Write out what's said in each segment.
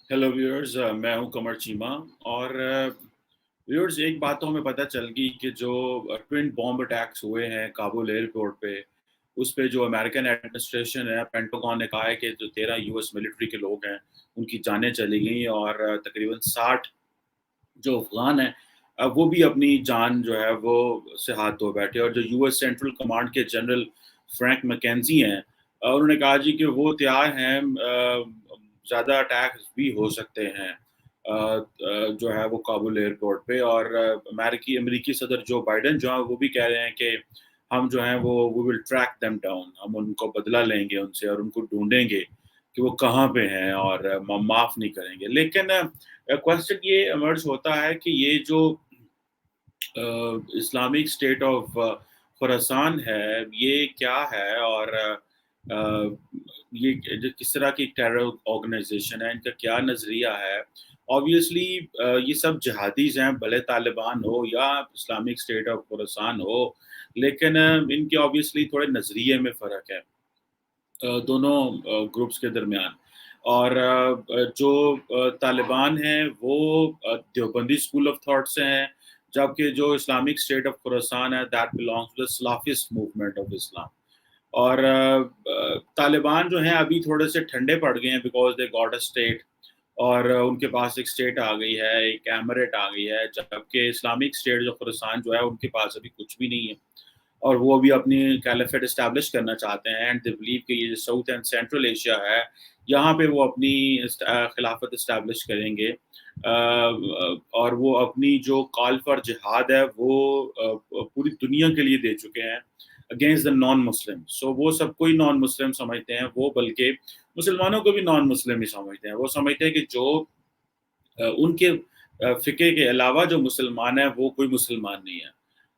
Hello viewers, मैं हूं कमर चीमा। और व्यूअर्स, एक बात तो हमें पता चल गई कि जो ट्विन बॉम्ब अटैक्स हुए हैं काबुल एयरपोर्ट पे, उस पे जो अमेरिकन एडमिनिस्ट्रेशन है, पेंटागन ने कहा है कि जो 13 यूएस मिलिट्री के लोग हैं उनकी जानें चली गई, और तकरीबन 60 जो अफगान हैं वो भी अपनी जान जो है वो से हाथ धो बैठे। और जो यूएस सेंट्रल कमांड के जनरल फ्रैंक मैकेंजी हैं, उन्होंने कहा जी कि वो तैयार हैं, ज़्यादा अटैक भी हो सकते हैं जो है वो काबुल एयरपोर्ट पे। और अमेरिकी अमेरिकी सदर जो बाइडन जो है वो भी कह रहे हैं कि हम जो हैं वो विल ट्रैक देम डाउन, हम उनको बदला लेंगे उनसे और उनको ढूंढेंगे कि वो कहाँ पे हैं, और माफ़ नहीं करेंगे। लेकिन क्वेश्चन ये इमर्ज होता है कि ये जो इस्लामिक स्टेट ऑफ खुरासान है, ये क्या है, और ये जो किस तरह की टेरर ऑर्गेनाइजेशन है, इनका क्या नज़रिया है। ऑब्वियसली ये सब जिहादीज हैं, भले तालिबान हो या इस्लामिक स्टेट ऑफ खुरासान हो, लेकिन इनके ऑब्वियसली थोड़े नज़रिए में फ़र्क है दोनों ग्रुप्स के दरमियान। और जो तालिबान हैं वो देवबंदी स्कूल ऑफ थॉट से हैं, जबकि जो इस्लामिक स्टेट ऑफ खुरासान है that belongs to the Salafist movement of Islam. और तालिबान जो हैं अभी थोड़े से ठंडे पड़ गए हैं because they got a state, और उनके पास एक स्टेट आ गई है, एक एमरेट आ गई है, जबकि इस्लामिक स्टेट जो खुरासान जो है उनके पास अभी कुछ भी नहीं है, और वो भी अपनी कैलिफेट इस्टेब्लिश करना चाहते हैं। एंड दे बिलीव कि ये जो साउथ एंड सेंट्रल एशिया है, यहाँ पे वो अपनी खिलाफत इस्टेब्लिश करेंगे। और वो अपनी जो कॉल फॉर जिहाद है वो पूरी दुनिया के लिए दे चुके हैं अगेंस्ट द नॉन मुस्लिम। सो वो सबको ही नॉन मुस्लिम समझते हैं, वो बल्कि मुसलमानों को भी नॉन मुस्लिम ही समझते हैं। वो समझते हैं कि जो उनके फ़िक़े के अलावा जो मुसलमान है वो कोई मुसलमान नहीं है।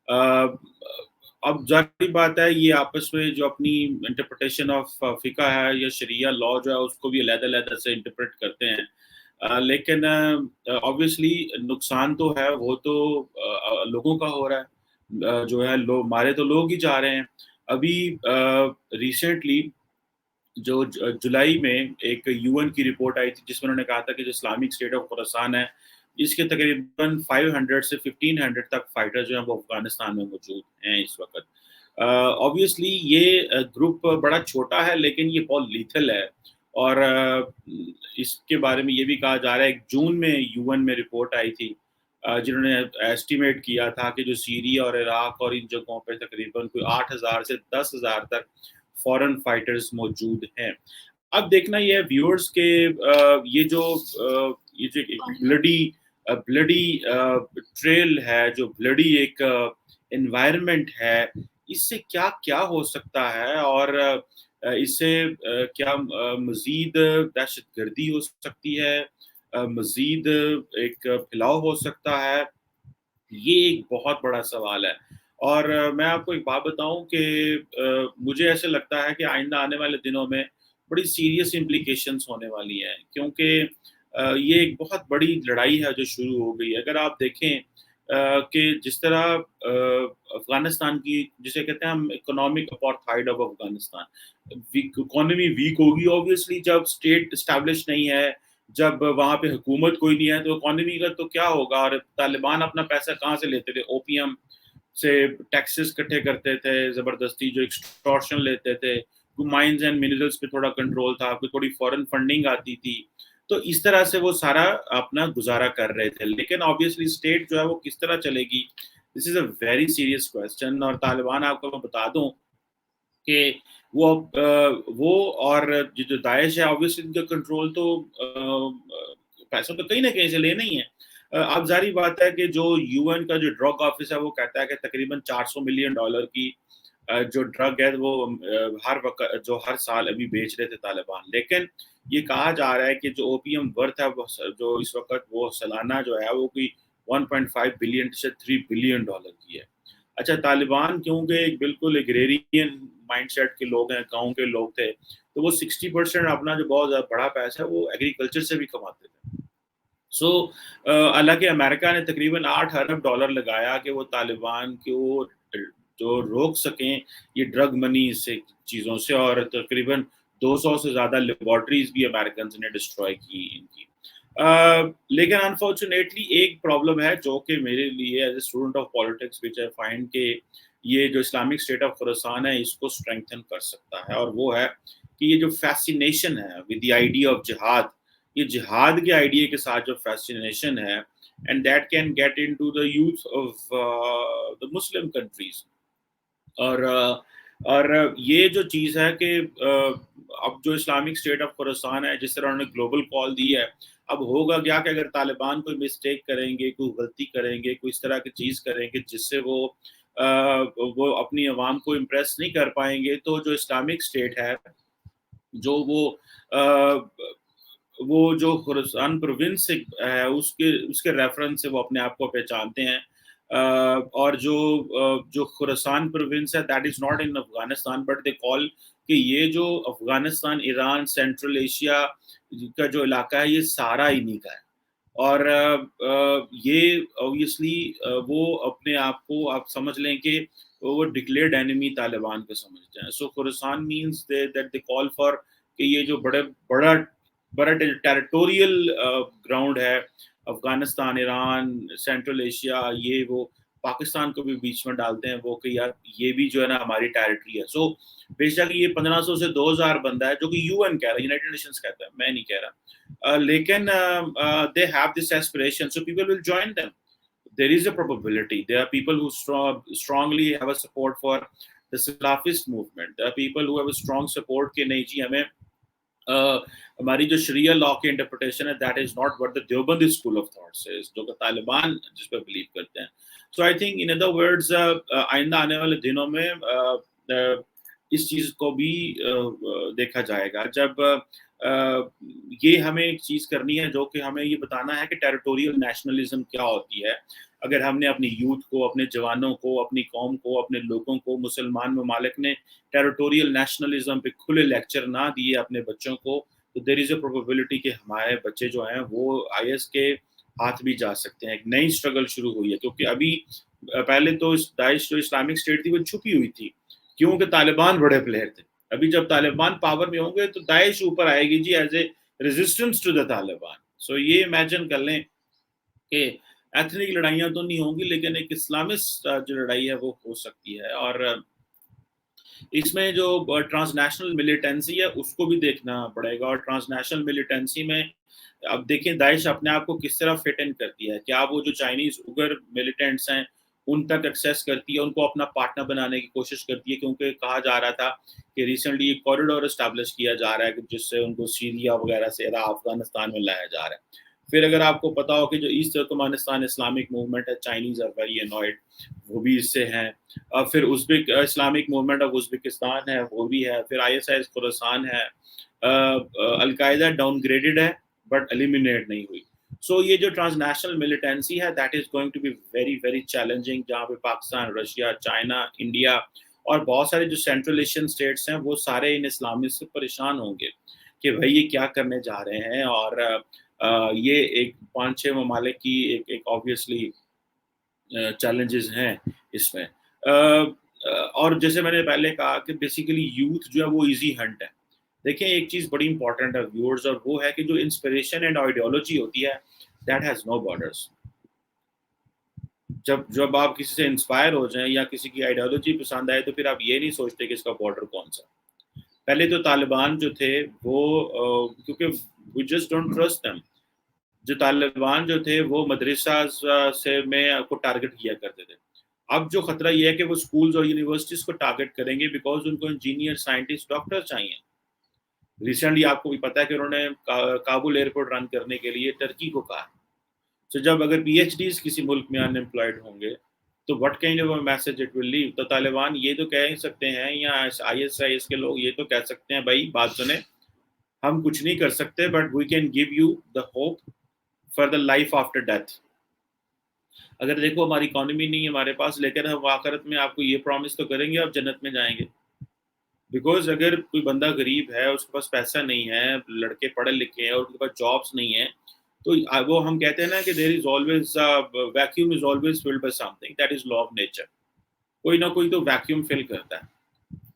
अ, अब ज़ाहिर बात है, ये आपस में जो अपनी इंटरप्रिटेशन ऑफ फ़िक़्ह है या शरिया लॉ जो है उसको भी अलग-अलग से इंटरप्रेट करते हैं। लेकिन ऑब्वियसली नुकसान तो है वो तो लोगों का हो रहा है। जो है लोग मारे तो लोग ही जा रहे हैं। अभी रिसेंटली जो जुलाई में एक यूएन की रिपोर्ट आई थी जिसमें उन्होंने कहा था कि जो इस्लामिक स्टेट ऑफ खुरासान है, इसके तकरीबन 500 से 1500 तक फाइटर जो हैं वो अफ़गानिस्तान में मौजूद हैं इस वक़्त। ऑब्वियसली ये ग्रुप बड़ा छोटा है लेकिन ये बहुत लीथल है। और इसके बारे में ये भी कहा जा रहा है, जून में यूएन में रिपोर्ट आई थी जिन्होंने एस्टिमेट किया था कि जो सीरिया और इराक और इन जगहों पे तकरीबन कोई 8000 से 10,000 तक फॉरेन फाइटर्स मौजूद हैं। अब देखना ये है व्यूअर्स के ये जो एक ब्लडी ट्रेल है, जो ब्लडी एक एनवायरनमेंट है, इससे क्या-क्या हो सकता है, और इससे क्या मज़ीद दहशतगर्दी हो सकती है, मज़ीद एक फैलाव हो सकता है, ये एक बहुत बड़ा सवाल है। और मैं आपको एक बात बताऊँ कि मुझे ऐसा लगता है कि आइंदा आने वाले दिनों में बड़ी सीरियस इम्प्लीकेशंस होने वाली हैं, क्योंकि ये एक बहुत बड़ी लड़ाई है जो शुरू हो गई है। अगर आप देखें कि जिस तरह अफ़गानिस्तान की जिसे कहते हैं हम economic apartheid of Afghanistan, economy weak होगी ऑब्वियसली जब स्टेट एस्टेब्लिश नहीं है, जब वहाँ पे हुकूमत कोई नहीं है तो इकोनॉमी का तो क्या होगा। और तालिबान अपना पैसा कहाँ से लेते थे? ओपीएम से टैक्सेस इकट्ठे करते थे, ज़बरदस्ती जो एक्सटॉर्शन लेते थे, माइंस एंड मिनरल्स पे थोड़ा कंट्रोल था, कोई थोड़ी फॉरेन फंडिंग आती थी। तो इस तरह से वो सारा अपना गुज़ारा कर रहे थे। लेकिन ऑब्वियसली स्टेट जो है वो किस तरह चलेगी? This is a very serious question. और तालिबान आपको मैं बता दूँ कि वो और ये जो दाइश है ऑब्वियसली इनका कंट्रोल तो पैसा तो कहीं न कहीं से लेना ही है। अब ज़ाहिर बात है कि जो यूएन का जो ड्रग ऑफिस है वो कहता है कि तकरीबन $400 मिलियन की जो ड्रग है वो हर साल अभी बेच रहे थे तालिबान। लेकिन ये कहा जा रहा है कि जो ओपीएम वर्थ है वो जो इस वक़्त वो सालाना जो है वो कोई 1.5 बिलियन से $3 बिलियन की है। अच्छा, तालिबान क्योंकि एक बिल्कुल एग्रेरियन माइंडसेट के लोग हैं, गाँव के लोग थे, तो वो 60% अपना जो बहुत ज़्यादा बड़ा पैसा है वो एग्रीकल्चर से भी कमाते थे। सो हालाँकि अमेरिका ने तकरीबन $8 अरब लगाया कि वो तालिबान को जो रोक सकें ये ड्रग मनी से चीज़ों से, और तकरीबन 200 से ज़्यादा लैबोरेटरीज़ भी अमेरिकन्स ने डिस्ट्रॉय की इनकी। लेकिन अनफॉर्चुनेटली एक प्रॉब्लम है जो कि मेरे लिए as a student of politics which I find कि ये जो इस्लामिक स्टेट ऑफ खुरासान है इसको स्ट्रेंथन कर सकता है, और वो है कि ये जो फैसिनेशन है विद द आइडिया ऑफ जिहाद, ये जिहाद के आइडिया के साथ जो फैसिनेशन है, and that can get into the youth of the Muslim countries. और ये जो चीज़ है कि अब जो इस्लामिक स्टेट ऑफ खुरासान है, जिस तरह उन्होंने ग्लोबल कॉल दी है, अब होगा क्या कि अगर तालिबान कोई मिस्टेक करेंगे, कोई गलती करेंगे, कोई इस तरह की चीज़ करेंगे जिससे वो अपनी आवाम को इम्प्रेस नहीं कर पाएंगे, तो जो इस्लामिक स्टेट है, जो वो जो खुरासान प्रोविंस है उसके उसके रेफरेंस से वो अपने आप को पहचानते हैं। और जो खुरासान प्रोविंस है that is not in Afghanistan, but they call कि ये जो अफगानिस्तान, ईरान, सेंट्रल एशिया का जो इलाका है ये सारा इन्हीं का है। और ये ऑब्वियसली वो अपने आप को आप समझ लें कि वो डिक्लेयर्ड एनिमी तालिबान को समझते हैं। So Khorasan means that they call for कि ये जो बड़ा बड़ा टेरिटोरियल ग्राउंड है, अफगानिस्तान, ईरान, सेंट्रल एशिया, ये वो पाकिस्तान को भी बीच में डालते हैं वो कि यार ये भी जो है ना हमारी टेरिटरी है। सो बेशक ये 1500 से 2000 बंदा है जो कि यूएन कह रहा है, यूनाइटेड नेशंस कहता है, मैं नहीं कह रहा। लेकिन they have this aspiration, so people will join them. There is a probability. There are people who strongly have a support for the Salafist movement. There are people who have a strong support कि नहीं जी हमें हमारी जो शरिया law की interpretation है that is not what the Deobandi school of thoughts है, जो कि तालिबान जिस पर बिलीव करते हैं। So I think in other words आइंदा आने वाले दिनों में इस चीज को भी देखा जाएगा जब ये हमें एक चीज करनी है जो कि हमें ये बताना है कि टेरिटोरियल नेशनलिज्म क्या होती है। अगर हमने अपनी यूथ को, अपने जवानों को, अपनी कौम को, अपने लोगों को, मुसलमान ममालिक ने टेरिटोरियल नेशनलिज्म पे खुले लेक्चर ना दिए अपने बच्चों को, तो देयर इज अ प्रोबेबिलिटी कि हमारे बच्चे जो हैं वो आईएस के हाथ भी जा सकते हैं। एक नई स्ट्रगल शुरू हुई है, क्योंकि अभी पहले तो दाइश जो इस्लामिक स्टेट थी वो छुपी हुई थी, क्योंकि तालिबान बड़े प्लेयर थे। अभी जब तालिबान पावर में होंगे तो दाइश ऊपर आएगी जी as a resistance to the Taliban. So ये इमेजिन कर लें कि एथनिक लड़ाइयाँ तो नहीं होंगी, लेकिन एक इस्लामिस्ट जो लड़ाई है वो हो सकती है। और इसमें जो ट्रांसनेशनल मिलिटेंसी है उसको भी देखना पड़ेगा। और ट्रांसनेशनल मिलिटेंसी में अब देखें दाइश अपने आप को किस तरह फिट इन करती है। क्या वो जो चाइनीज उगर मिलिटेंट्स हैं उन तक एक्सेस करती है, उनको अपना पार्टनर बनाने की कोशिश करती है, क्योंकि कहा जा रहा था कि रिसेंटली एक कॉरिडोर एस्टैब्लिश किया जा रहा है जिससे उनको सीरिया वगैरह से अफगानिस्तान में लाया जा रहा है। फिर अगर आपको पता हो कि जो ईस्ट तुर्कमानिस्तान इस्लामिक मूवमेंट है, चाइनीज आर वेरी अनॉयड, वो भी इससे हैं। फिर Uzbek Islamic movement of Uzbekistan है, वो भी है। फिर आईएसआई खुरासान है। अलकायदा डाउनग्रेडेड है बट एलिमिनेट नहीं हुई। सो ये जो ट्रांसनेशनल मिलिटेंसी है that is going to be very very challenging, जहाँ पे पाकिस्तान, रशिया, चाइना, इंडिया और बहुत सारे जो सेंट्रल एशियन स्टेट्स हैं वो सारे इन इस्लामिस्ट से परेशान होंगे कि भाई ये क्या करने जा रहे हैं। और ये एक 5-6 ममालिक की एक ऑब्वियसली चैलेंजेस हैं इसमें। और जैसे मैंने पहले कहा कि बेसिकली यूथ जो है वो इजी हंट है। देखिए एक चीज़ बड़ी इंपॉर्टेंट है व्यूअर्स, और वो है कि जो इंस्पिरेशन एंड आइडियोलॉजी होती है दैट हैज़ नो बॉर्डर्स। जब जब आप किसी से इंस्पायर हो जाएं या किसी की आइडियोलॉजी पसंद आए तो फिर आप ये नहीं सोचते कि इसका बॉर्डर कौन सा। पहले तो तालिबान जो थे वो क्योंकि we just don't trust them. जो तालिबान जो थे वो मदरसा से में को टारगेट किया करते थे। अब जो खतरा ये है कि वो स्कूल्स और यूनिवर्सिटीज को टारगेट करेंगे बिकॉज उनको इंजीनियर, साइंटिस्ट, डॉक्टर चाहिए। रिसेंटली आपको भी पता है कि उन्होंने काबुल एयरपोर्ट रन करने के लिए टर्की को कहा। तो जब अगर पीएचडीज किसी मुल्क में अनएम्प्लॉयड होंगे तो what kind of message it will leave. तो तालिबान ये तो कह सकते हैं, या आईएसआईएस के लोग ये तो कह सकते हैं, भाई बात सुने, हम कुछ नहीं कर सकते but we can give you the hope for the life after death. अगर देखो हमारी इकोनॉमी नहीं है हमारे पास, लेकिन हम आखिरत में आपको ये प्रॉमिस तो करेंगे आप जन्नत में जाएंगे। बिकॉज अगर कोई बंदा गरीब है, उसके पास पैसा नहीं है, लड़के पढ़े लिखे हैं और उनके पास जॉब्स नहीं है, तो वो हम कहते हैं ना कि there is always vacuum is always filled by something, that is law of nature. कोई ना कोई तो वैक्यूम फिल करता है।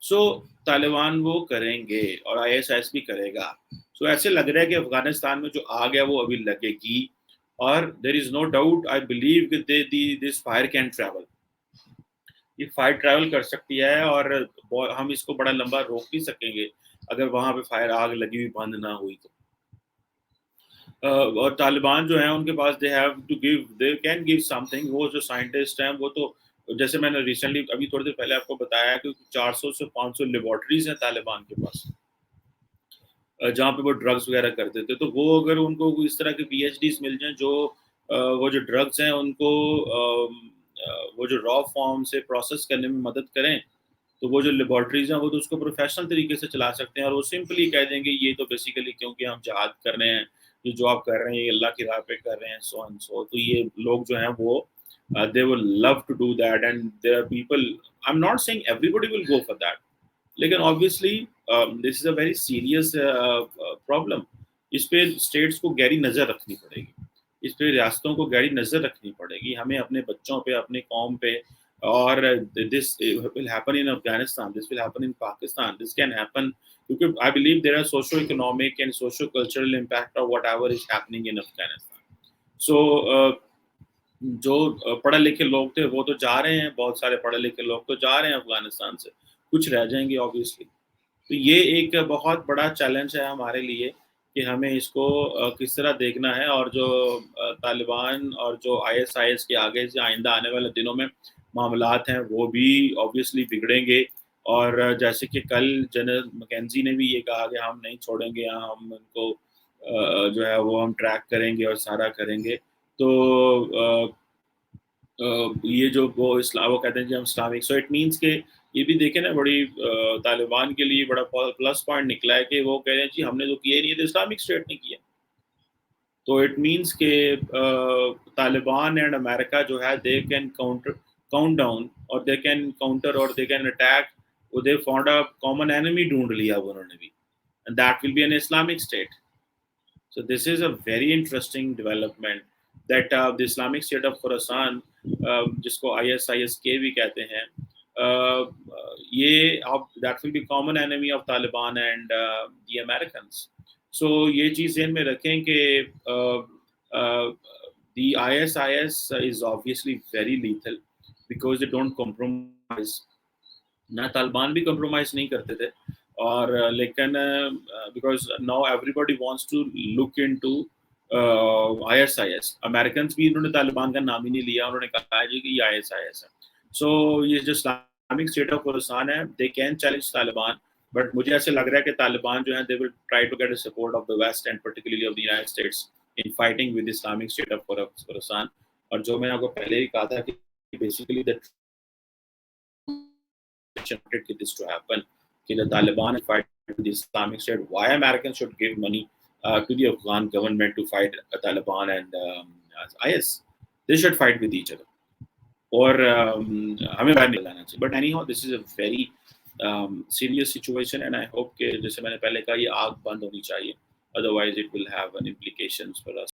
सो तालिबान वो करेंगे और आईएसआईएस भी करेगा। सो ऐसे लग रहा है कि अफगानिस्तान में जो आग है वो अभी लगेगी, और there is no doubt, I believe कि दिस फायर कैन ट्रैवल, ये फायर ट्रैवल कर सकती है, और हम इसको बड़ा लंबा रोक नहीं सकेंगे अगर वहां पे फायर आग लगी हुई बंद ना हुई तो। और तालिबान जो है उनके पास they have to give, they can give something. वो जो साइंटिस्ट हैं वो तो, जैसे मैंने रिसेंटली अभी थोड़ी देर पहले आपको बताया कि 400 से 500 लेबोरेटरीज हैं तालिबान के पास, जहाँ पे वो ड्रग्स वगैरह करते थे। तो वो अगर उनको इस तरह के पीएचडीज मिल जाएं जो वो जो ड्रग्स हैं उनको वो जो रॉ फॉर्म से प्रोसेस करने में मदद करें, तो वो जो लेबोरेटरीज हैं वो तो उसको प्रोफेशनल तरीके से चला सकते हैं, और वो सिंपली कह देंगे ये तो बेसिकली क्योंकि हम जहाद कर रहे हैं, ये जो आप कर रहे हैं ये अल्लाह की राह पे कर रहे हैं, सो एंड सो। तो ये लोग जो हैं वो they will love to do that, and there are people, I am not saying everybody will go for that, लेकिन obviously this is a very serious problem. इस पे स्टेट्स को गहरी नज़र रखनी पड़ेगी, इस पे रियासतों को गहरी नज़र रखनी पड़ेगी, हमें अपने बच्चों पे, अपने कौम पे। और this will happen in Afghanistan, this will happen in Pakistan, this can happen, क्योंकि I believe there are socio economic and socio cultural impact of whatever is happening in Afghanistan. So जो पढ़े लिखे लोग थे वो तो जा रहे हैं, बहुत सारे पढ़े लिखे लोग तो जा रहे हैं अफगानिस्तान से, कुछ रह जाएंगे ऑब्वियसली। तो ये एक बहुत बड़ा चैलेंज है हमारे लिए कि हमें इसको किस तरह देखना है, और जो तालिबान और जो आईएसआईएस के आगे से आइंदा आने वाले दिनों में मामलात हैं वो भी ऑब्वियसली बिगड़ेंगे। और जैसे कि कल जनरल मैकेंजी ने भी ये कहा कि हम नहीं छोड़ेंगे, हम उनको जो है वो हम ट्रैक करेंगे और सारा करेंगे। तो ये जो वो कहते हैं जी हम इस्लामिक, सो इट मीन्स के ये भी देखे ना, बड़ी तालिबान के लिए बड़ा प्लस पॉइंट निकला है कि वो कह रहे हैं जी हमने जो किया नहीं है तो इस्लामिक स्टेट ने किया। तो इट मीन्स के तालिबान एंड अमेरिका जो है दे कैन काउंट डाउन, और दे कैन काउंटर, और they can attack, they found a common enemy ढूंढ लिया अब उन्होंने भी, and that will be an Islamic state. So this is a very interesting development that the Islamic State of Khorasan, जिसको ISIS-K भी कहते हैं, ये अब that will be common enemy of Taliban and the Americans. So ये चीज़ ध्यान में रखें कि uh, the ISIS is obviously very lethal because they don't compromise. ना तालिबान भी compromise नहीं करते थे, और लेकिन because now everybody wants to look into ISIS, American भी इन्होंने तालिबान का नाम ही नहीं लिया, उन्होंने कहा है जी कि ये आईएसआईएस है। सो ये जो इस्लामिक स्टेट ऑफ खुरासान है, they can challenge Taliban, but मुझे ऐसे लग रहा है कि तालिबान जो है they will try to get the support of the west and particularly of the United States in fighting with Islamic State of Khorasan. और जो मैंने आपको पहले ही कहा था कि basically that this to happen, कि the Taliban fight the Islamic State, why Americans should give money to the Afghan government to fight Taliban and IS? They should fight with each other. और हमें बाहर निकलना चाहिए। But anyhow, this is a very serious situation, and I hope कि जैसे मैंने पहले कहा ये आग बंद होनी चाहिए, otherwise it will have an implications for us.